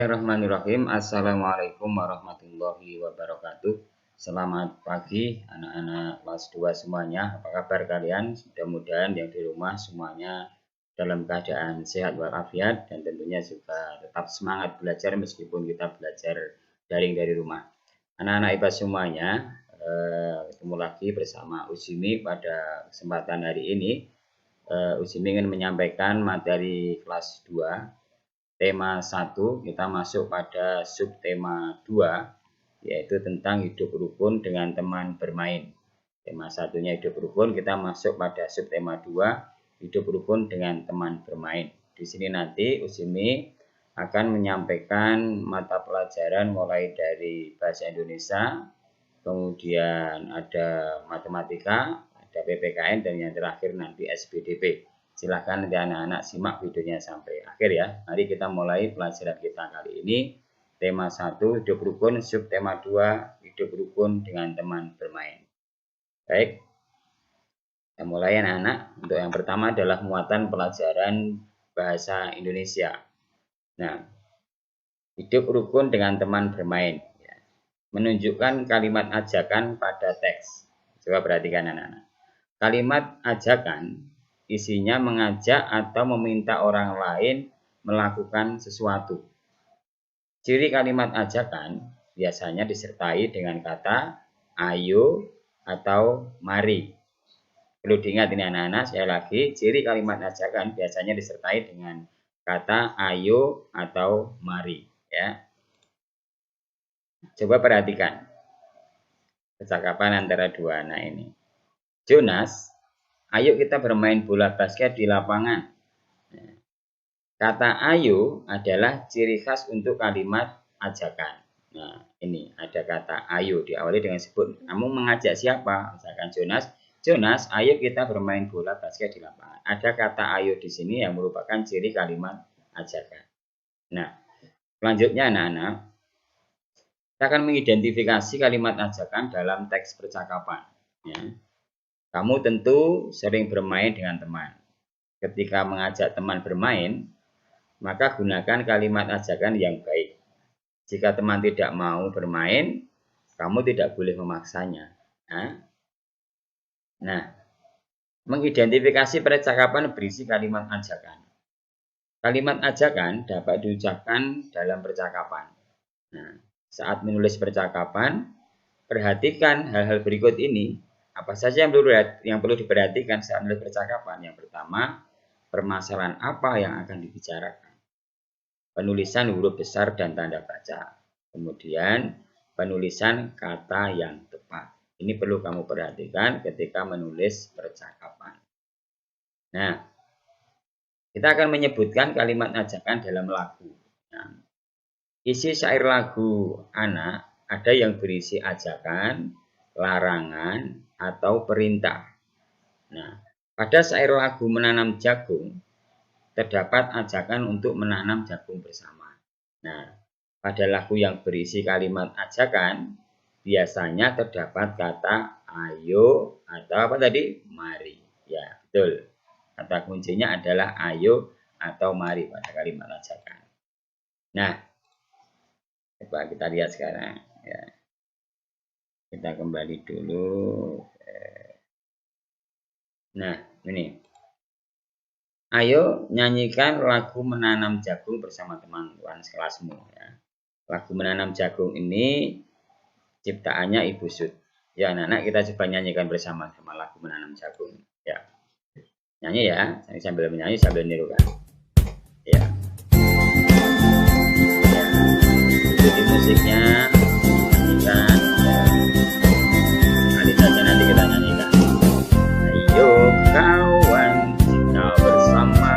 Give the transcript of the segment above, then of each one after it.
Bismillahirrahmanirrahim. Assalamualaikum warahmatullahi wabarakatuh. Selamat pagi anak-anak kelas 2 semuanya. Apa kabar kalian? Mudah-mudahan yang di rumah semuanya dalam keadaan sehat walafiat dan tentunya juga tetap semangat belajar meskipun kita belajar daring dari rumah. Anak-anak IPA semuanya, ketemu lagi bersama Usimi pada kesempatan hari ini. Usimi ingin menyampaikan materi kelas 2 tema 1, kita masuk pada subtema 2, yaitu tentang hidup rukun dengan teman bermain. Tema satunya hidup rukun, kita masuk pada subtema 2, hidup rukun dengan teman bermain. Di sini nanti Usimi akan menyampaikan mata pelajaran mulai dari bahasa Indonesia, kemudian ada matematika, ada PPKN, dan yang terakhir nanti SPDP. Silahkan nanti anak-anak simak videonya sampai akhir ya. Mari kita mulai pelajaran kita kali ini. Tema 1, hidup rukun. Subtema 2, hidup rukun dengan teman bermain. Baik. Kita mulai anak-anak. Untuk yang pertama adalah muatan pelajaran bahasa Indonesia. Nah, hidup rukun dengan teman bermain. Menunjukkan kalimat ajakan pada teks. Coba perhatikan anak-anak. Kalimat ajakan isinya mengajak atau meminta orang lain melakukan sesuatu. Ciri kalimat ajakan biasanya disertai dengan kata ayo atau mari. Perlu diingat ini anak-anak, sekali lagi, ciri kalimat ajakan biasanya disertai dengan kata ayo atau mari. Ya. Coba perhatikan percakapan antara dua anak ini. Jonas, ayo kita bermain bola basket di lapangan. Kata ayo adalah ciri khas untuk kalimat ajakan. Nah, ini ada kata ayo diawali dengan sebut. Kamu mengajak siapa? Misalkan Jonas. Jonas, ayo kita bermain bola basket di lapangan. Ada kata ayo di sini yang merupakan ciri kalimat ajakan. Nah, selanjutnya anak-anak, kita akan mengidentifikasi kalimat ajakan dalam teks percakapan. Ya. Kamu tentu sering bermain dengan teman. Ketika mengajak teman bermain, maka gunakan kalimat ajakan yang baik. Jika teman tidak mau bermain, kamu tidak boleh memaksanya. Nah, mengidentifikasi percakapan berisi kalimat ajakan. Kalimat ajakan dapat diucapkan dalam percakapan. Nah, saat menulis percakapan, perhatikan hal-hal berikut ini. Apa saja yang perlu diperhatikan saat menulis percakapan? Yang pertama, permasalahan apa yang akan dibicarakan. Penulisan huruf besar dan tanda baca. Kemudian, penulisan kata yang tepat. Ini perlu kamu perhatikan ketika menulis percakapan. Nah, kita akan menyebutkan kalimat ajakan dalam lagu. Nah, isi syair lagu anak ada yang berisi ajakan, larangan, atau perintah. Nah, pada syair lagu menanam jagung, terdapat ajakan untuk menanam jagung bersama. Nah, pada lagu yang berisi kalimat ajakan, biasanya terdapat kata ayo atau apa tadi? Mari. Ya, betul. Kata kuncinya adalah ayo atau mari pada kalimat ajakan. Nah, coba kita lihat sekarang. Ya. Kita kembali dulu. Nah, ini. Ayo nyanyikan lagu menanam jagung bersama teman-teman sekelasmu. Ya. Lagu menanam jagung ini ciptaannya Ibu Sud. Ya, anak-anak kita coba nyanyikan bersama-sama lagu menanam jagung. Ya. Nyanyi ya, sambil menyanyi sambil nirukan. Ya. Ya. Ikuti musiknya. Nyanyikan. Kali saja nanti kita nyanyikan. Ayo kawan, kita bersama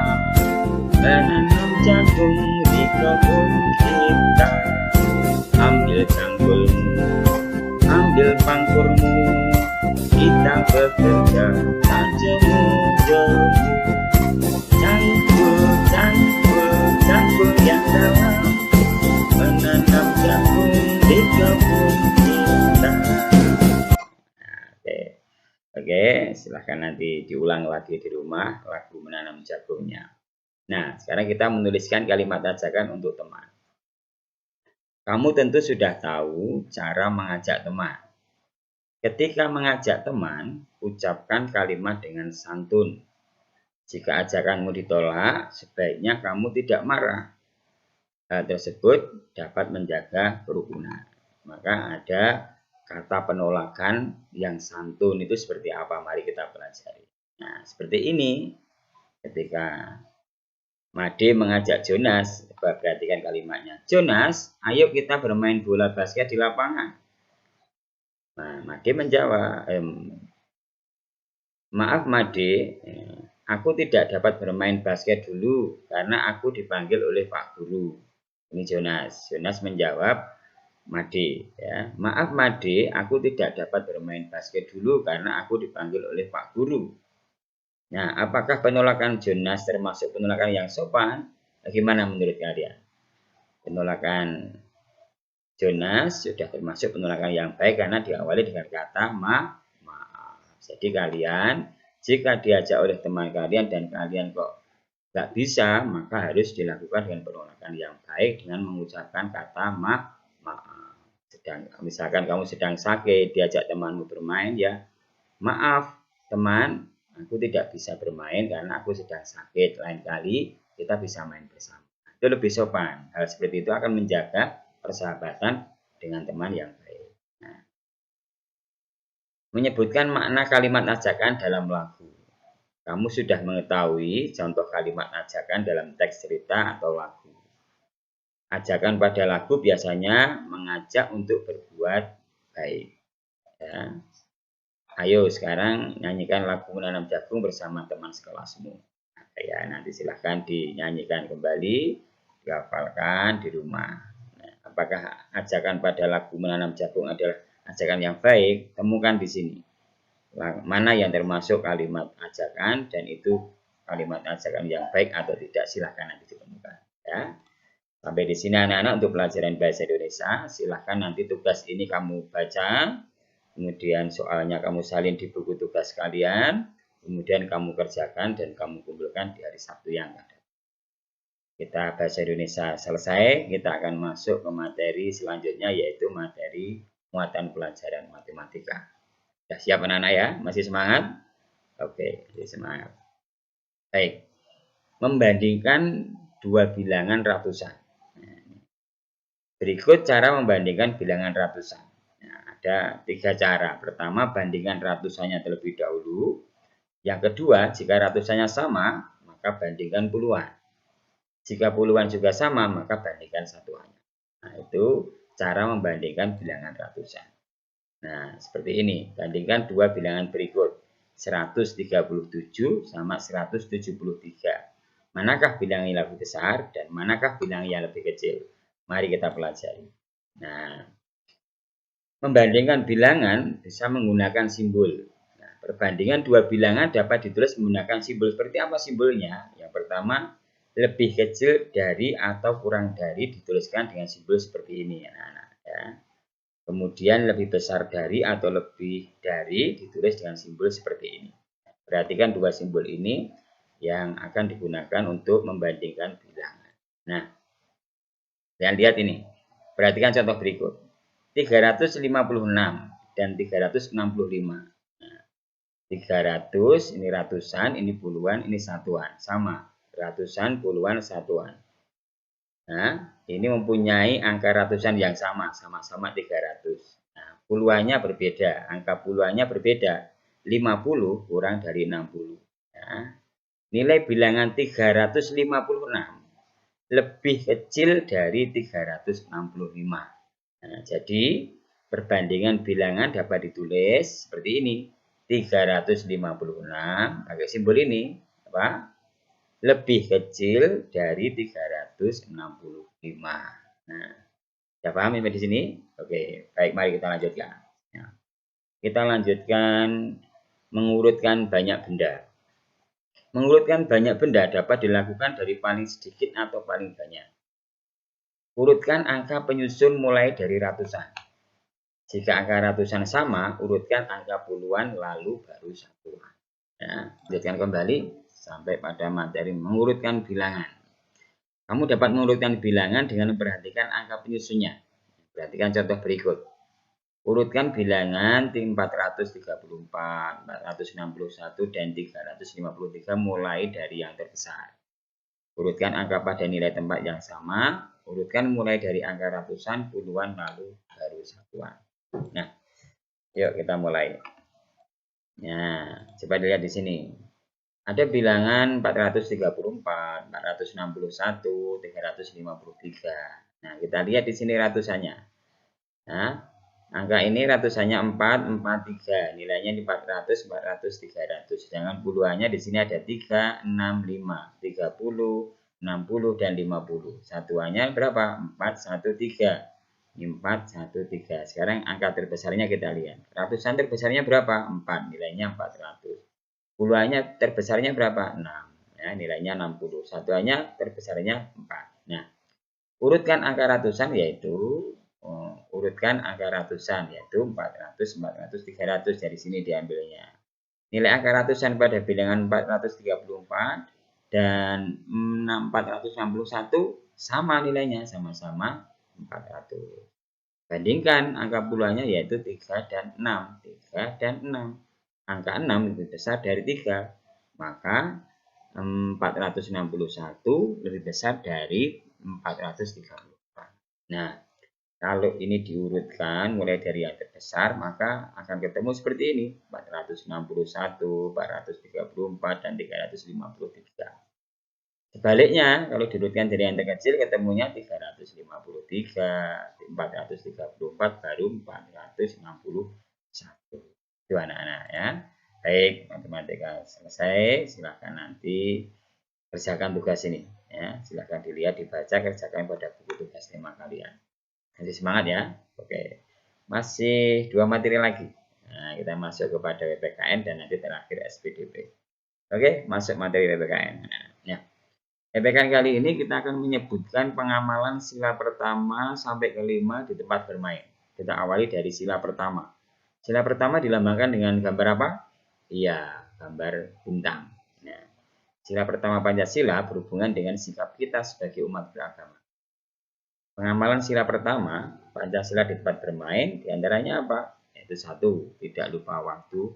menanam jagung di kebun kita. Ambil cangkulmu, ambil pangkurmu, kita bekerja tak jemu-jemu. Cangkul, cangkul, cangkul yang dalam, menanam jagung di kebun kita. Oke, silahkan nanti diulang lagi di rumah lagu menanam jagungnya. Nah, sekarang kita menuliskan kalimat ajakan untuk teman. Kamu tentu sudah tahu cara mengajak teman. Ketika mengajak teman, ucapkan kalimat dengan santun. Jika ajakanmu ditolak, sebaiknya kamu tidak marah. Hal tersebut dapat menjaga kerukunan. Maka ada kata penolakan yang santun itu seperti apa? Mari kita pelajari. Nah, seperti ini. Ketika Made mengajak Jonas, coba perhatikan kalimatnya. Jonas, ayo kita bermain bola basket di lapangan. Nah, Made menjawab, maaf Made, aku tidak dapat bermain basket dulu karena aku dipanggil oleh Pak Guru. Ini Jonas. Jonas menjawab, Made, ya, maaf Made, aku tidak dapat bermain basket dulu karena aku dipanggil oleh Pak Guru. Nah, apakah penolakan Jonas termasuk penolakan yang sopan? Bagaimana menurut kalian? Penolakan Jonas sudah termasuk penolakan yang baik karena diawali dengan kata maaf. Jadi kalian, jika diajak oleh teman kalian dan kalian kok nggak bisa, maka harus dilakukan dengan penolakan yang baik dengan mengucapkan kata maaf. Misalkan kamu sedang sakit, diajak temanmu bermain, ya maaf teman, aku tidak bisa bermain karena aku sedang sakit. Lain kali kita bisa main bersama. Itu lebih sopan. Hal seperti itu akan menjaga persahabatan dengan teman yang baik. Nah, menyebutkan makna kalimat ajakan dalam lagu. Kamu sudah mengetahui contoh kalimat ajakan dalam teks cerita atau lagu. Ajakan pada lagu biasanya mengajak untuk berbuat baik. Ya. Ayo sekarang nyanyikan lagu menanam jagung bersama teman sekelasmu. Ya, nanti silahkan dinyanyikan kembali, dihafalkan di rumah. Nah, apakah ajakan pada lagu menanam jagung adalah ajakan yang baik? Temukan di sini. Mana yang termasuk kalimat ajakan dan itu kalimat ajakan yang baik atau tidak, silahkan nanti ditemukan. Ya. Sampai di sini anak-anak untuk pelajaran bahasa Indonesia. Silahkan nanti tugas ini kamu baca. Kemudian soalnya kamu salin di buku tugas kalian, kemudian kamu kerjakan dan kamu kumpulkan di hari Sabtu yang akan datang. Kita bahasa Indonesia selesai, kita akan masuk ke materi selanjutnya yaitu materi muatan pelajaran matematika. Sudah siap anak-anak ya? Masih semangat? Oke, masih semangat. Baik, membandingkan dua bilangan ratusan. Berikut cara membandingkan bilangan ratusan. Ada tiga cara. Pertama, bandingkan ratusannya terlebih dahulu. Yang kedua, jika ratusannya sama, maka bandingkan puluhan. Jika puluhan juga sama, maka bandingkan satuannya. Nah, itu cara membandingkan bilangan ratusan. Nah, seperti ini. Bandingkan dua bilangan berikut. 137 sama 173. Manakah bilangan yang lebih besar dan manakah bilangan yang lebih kecil? Mari kita pelajari. Nah, membandingkan bilangan bisa menggunakan simbol. Nah, perbandingan dua bilangan dapat ditulis menggunakan simbol. Seperti apa simbolnya? Yang pertama, lebih kecil dari atau kurang dari dituliskan dengan simbol seperti ini. Anak-anak, ya. Kemudian lebih besar dari atau lebih dari ditulis dengan simbol seperti ini. Perhatikan dua simbol ini yang akan digunakan untuk membandingkan bilangan. Nah, kalian lihat ini. Perhatikan contoh berikut. 356 dan 365. Nah, 300 ini ratusan, ini puluhan, ini satuan. Sama, ratusan, puluhan, satuan. Nah, ini mempunyai angka ratusan yang sama, sama-sama 300. Nah, puluhannya berbeda, angka puluhannya berbeda. 50 kurang dari 60. Nah, nilai bilangan 356 lebih kecil dari 365. Nah, jadi perbandingan bilangan dapat ditulis seperti ini. 356 pakai simbol ini apa? Lebih kecil dari 365. Nah, sudah paham sampai di sini? Oke, baik, mari kita lanjutkan. Nah, kita lanjutkan mengurutkan banyak benda. Mengurutkan banyak benda dapat dilakukan dari paling sedikit atau paling banyak. Urutkan angka penyusun mulai dari ratusan. Jika angka ratusan sama, urutkan angka puluhan lalu baru satuan. Ya, lanjutkan kembali sampai pada materi mengurutkan bilangan. Kamu dapat mengurutkan bilangan dengan memperhatikan angka penyusunnya. Perhatikan contoh berikut. Urutkan bilangan 434, 461, dan 353 mulai dari yang terbesar. Urutkan angka pada nilai tempat yang sama. Urutkan mulai dari angka ratusan, puluhan, lalu baru satuan. Nah, yuk kita mulai. Nah, coba dilihat di sini. Ada bilangan 434, 461, 353. Nah, kita lihat di sini ratusannya. Nah, angka ini ratusannya 4, 43. Nilainya di 400, 400, 300. Sedangkan puluhannya di sini ada 3, 6, 5, 30, 60, dan 50. Satuannya berapa? 4, 1, 3. 4, 1, 3. Sekarang angka terbesarnya kita lihat. Ratusan terbesarnya berapa? 4. Nilainya 400. Puluhannya terbesarnya berapa? 6. Ya, nilainya 60. Satuannya terbesarnya 4. Nah, urutkan angka ratusan yaitu urutkan angka ratusan yaitu 400, 400, 300. Dari sini diambilnya. Nilai angka ratusan pada bilangan 434 dan 461 sama nilainya, sama-sama 400. Bandingkan angka puluhannya yaitu 3 dan 6. 3 dan 6. Angka 6 lebih besar dari 3, maka 461 lebih besar dari 434. Nah, kalau ini diurutkan mulai dari yang terbesar, maka akan ketemu seperti ini. 461, 434, dan 353. Sebaliknya, kalau diurutkan dari yang terkecil, ketemunya 353, 434, baru 461. Itu anak-anak ya. Baik, matematika selesai. Silakan nanti kerjakan tugas ini ya. Silakan dilihat, dibaca, kerjakan pada buku tugas tema kalian. Nanti semangat ya. Oke. Masih 2 materi lagi. Nah, kita masuk kepada WPKN dan nanti terakhir SPDP. Oke, masuk materi WPKN. Nah, ya. WPKN kali ini kita akan menyebutkan pengamalan sila pertama sampai kelima di tempat bermain. Kita awali dari sila pertama. Sila pertama dilambangkan dengan gambar apa? Iya, gambar bintang. Nah, sila pertama Pancasila berhubungan dengan sikap kita sebagai umat beragama. Pengamalan sila pertama Pancasila di tempat bermain diantaranya apa? Yaitu 1, tidak lupa waktu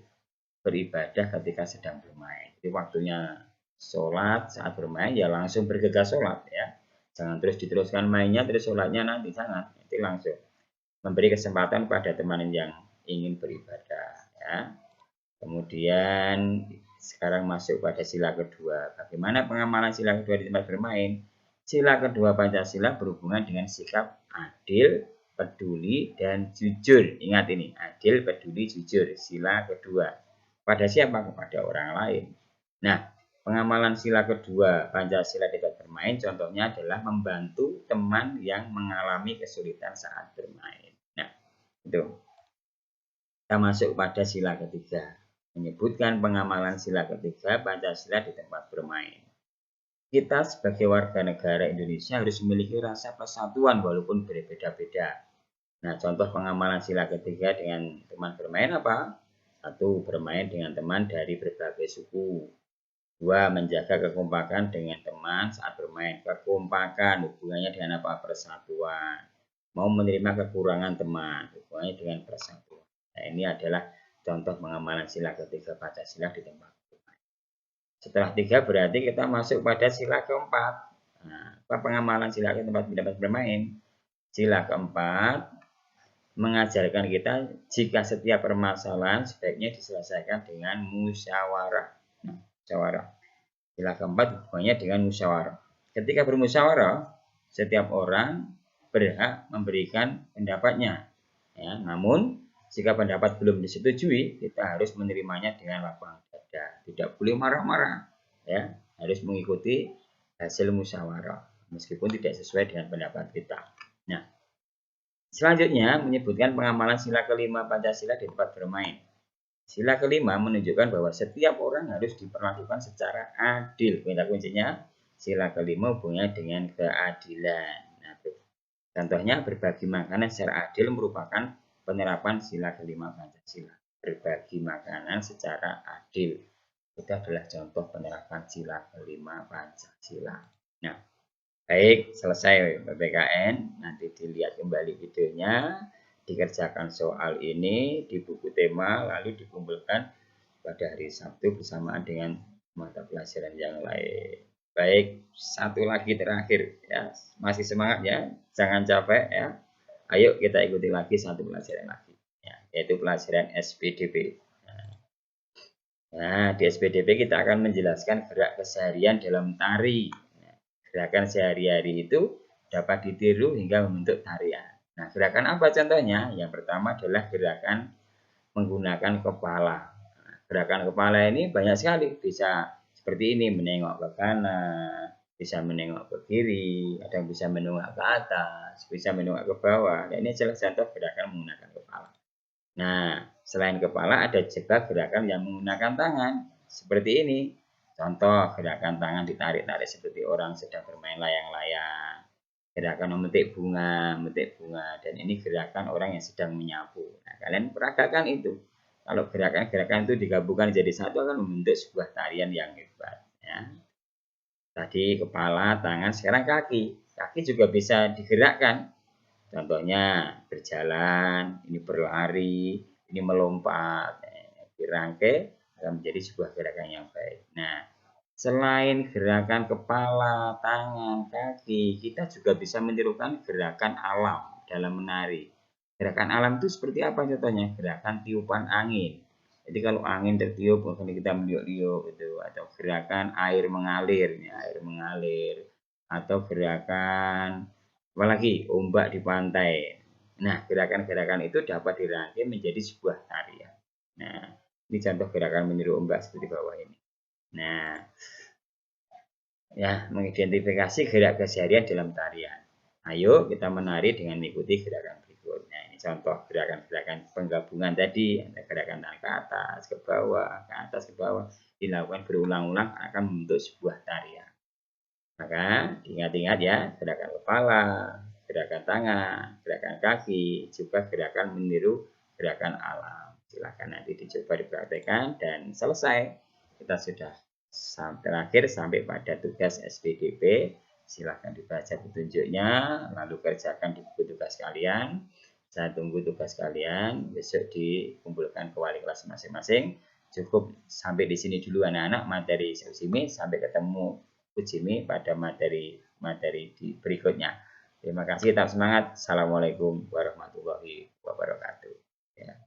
beribadah ketika sedang bermain. Jadi waktunya sholat saat bermain ya langsung bergegas sholat ya. Jangan terus diteruskan mainnya terus sholatnya nanti, jangan. Itu langsung memberi kesempatan pada teman yang ingin beribadah ya. Kemudian sekarang masuk pada sila kedua. Bagaimana pengamalan sila kedua di tempat bermain? Sila kedua Pancasila berhubungan dengan sikap adil, peduli, dan jujur. Ingat ini, adil, peduli, jujur. Sila kedua. Pada siapa? Kepada orang lain. Nah, pengamalan sila kedua Pancasila di tempat bermain contohnya adalah membantu teman yang mengalami kesulitan saat bermain. Nah, itu. Kita masuk pada sila ketiga. Menyebutkan pengamalan sila ketiga Pancasila di tempat bermain. Kita sebagai warga negara Indonesia harus memiliki rasa persatuan walaupun berbeda-beda. Nah, contoh pengamalan sila ketiga dengan teman bermain apa? 1. Bermain dengan teman dari berbagai suku. 2. Menjaga kekompakan dengan teman saat bermain. Kekompakan hubungannya dengan apa? Persatuan. Mau menerima kekurangan teman, hubungannya dengan persatuan. Nah, ini adalah contoh pengamalan sila ketiga Pancasila di tempat bermain. Setelah 3 berarti kita masuk pada sila keempat. Nah, apa pengamalan sila keempat di tempat bermain? Sila keempat mengajarkan kita jika setiap permasalahan sebaiknya diselesaikan dengan musyawarah. Nah, musyawarah. Sila keempat hubungannya dengan musyawarah. Ketika bermusyawarah, setiap orang berhak memberikan pendapatnya. Ya, namun jika pendapat belum disetujui, kita harus menerimanya dengan lapang dada. Tidak boleh marah-marah. Ya, harus mengikuti hasil musyawarah meskipun tidak sesuai dengan pendapat kita. Nah, selanjutnya menyebutkan pengamalan sila kelima Pancasila di tempat bermain. Sila kelima menunjukkan bahwa setiap orang harus diperlakukan secara adil. Kata kuncinya, sila kelima hubungannya dengan keadilan. Nah, contohnya berbagi makanan secara adil merupakan penerapan sila kelima Pancasila. Berbagi makanan secara adil. Itu adalah contoh penerapan sila kelima Pancasila. Nah, Baik, selesai PPKN, nanti dilihat kembali videonya, dikerjakan soal ini di buku tema, lalu dikumpulkan pada hari Sabtu bersamaan dengan mata pelajaran yang lain. Baik, satu lagi terakhir ya, masih semangat ya, jangan capek ya. Ayo kita ikuti lagi satu pelajaran lagi, ya, yaitu pelajaran SPDP. Nah, di SPDP kita akan menjelaskan gerak keseharian dalam tari. Gerakan sehari-hari itu dapat ditiru hingga membentuk tarian. Nah, gerakan apa contohnya? Yang pertama adalah gerakan menggunakan kepala. Nah, gerakan kepala ini banyak sekali, bisa seperti ini, menengok ke kanan, bisa menengok ke kiri, ada yang bisa menengok ke atas, bisa menengok ke bawah. Dan ini adalah contoh gerakan menggunakan kepala. Nah, selain kepala ada juga gerakan yang menggunakan tangan, seperti ini. Contoh gerakan tangan ditarik-tarik seperti orang sedang bermain layang-layang. Gerakan memetik bunga, dan ini gerakan orang yang sedang menyapu. Nah, kalian peragakan itu. Kalau gerakan-gerakan itu digabungkan jadi satu akan membentuk sebuah tarian yang hebat. Ya. Tadi kepala, tangan, sekarang kaki. Kaki juga bisa digerakkan. Contohnya berjalan, ini berlari, ini melompat. Dirangkai akan menjadi sebuah gerakan yang baik. Nah, selain gerakan kepala, tangan, kaki, kita juga bisa menirukan gerakan alam dalam menari. Gerakan alam itu seperti apa contohnya? Gerakan tiupan angin. Jadi kalau angin tertiup, maka kita meniup-niup gitu. Atau gerakan air mengalir, ya, air mengalir. Atau gerakan apalagi ombak di pantai. Nah, gerakan-gerakan itu dapat dirangkai menjadi sebuah tarian. Nah, ini contoh gerakan meniru ombak seperti bawah ini. Nah, ya, mengidentifikasi gerak keseharian dalam tarian. Ayo kita menari dengan mengikuti gerakan berikut. Nah, ini contoh gerakan-gerakan penggabungan tadi, ada gerakan tangan ke atas, ke bawah, ke atas, ke bawah, dilakukan berulang-ulang akan membentuk sebuah tarian. Maka diingat-ingat ya, gerakan kepala, gerakan tangan, gerakan kaki, juga gerakan meniru gerakan alam. Silakan nanti dicoba dipraktekkan dan selesai. Kita sudah terakhir sampai pada tugas SPDP. Silahkan dibaca petunjuknya, lalu kerjakan di buku tugas kalian. Saya tunggu tugas kalian, besok dikumpulkan ke wali kelas masing-masing. Cukup sampai di sini dulu anak-anak materi sini, sampai ketemu Jimmy pada materi di berikutnya. Terima kasih, tetap semangat. Assalamualaikum warahmatullahi wabarakatuh. Ya.